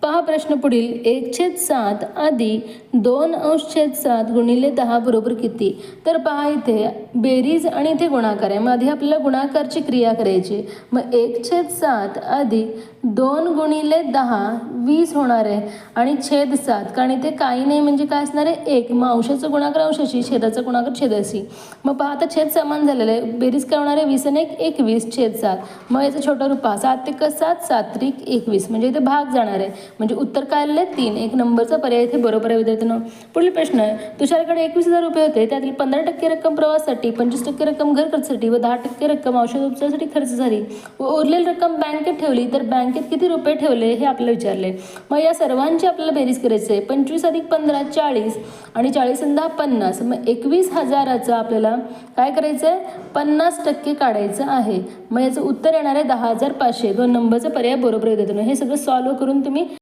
पहा प्रश्न पुढील 1/7 अधिक 2/7 गुणिले 10 बरोबर किती. तर पहा इथे बेरीज आणि इथे गुणाकार आहे. मग आधी आपल्याला गुणाकारची क्रिया करायची. मग 1/7 अधिक 2 गुणिले 10 20 होणार आहे आणि छेद 7 कारण इथे काही नाही म्हणजे काय असणार आहे 1. मग अंशाचा गुणाकार अंशाशी, छेदाचा गुणाकार छेदाशी. मग पहा आता छेद समान झालेलं आहे. बेरीज काय होणार आहे 20 आणि 1 21 छेद 7. मग याचं छोटं रूप पहा 7 ते 7 7 त्रिक 21 म्हणजे इथे भाग जाणार आहे. म्हणजे उत्तर काय आलेलं आहे 3. 1 नंबरचा पर्याय इथे बरोबर आहे विद्यार्थ्यांनो. पुढील प्रश्न आहे तुषारकडे 21,000 रुपये होते. त्यातील 15% रक्कम प्रवासासाठी, 25% रक्कम घर खर्चासाठी व 10% रक्कम औषधोपचारासाठी खर्च झाली व उरलेली रक्कम बँकेत ठेवली. तर बँकेत किती रुपये ठेवले हे आपल्याला विचारले. मग या सर्वांची आपल्याला बेरीज करायची आहे. 25 अधिक 15 40 आणि 40 आणि 10 50. मग 21,000चा आपल्याला काय करायचं आहे 50% काढायचं आहे. मग याचं उत्तर येणार आहे 10,500. 2 नंबरचा पर्याय बरोबर आहे विद्यार्थ्यांनो. हे सगळं सॉल्व्ह करून तुम्ही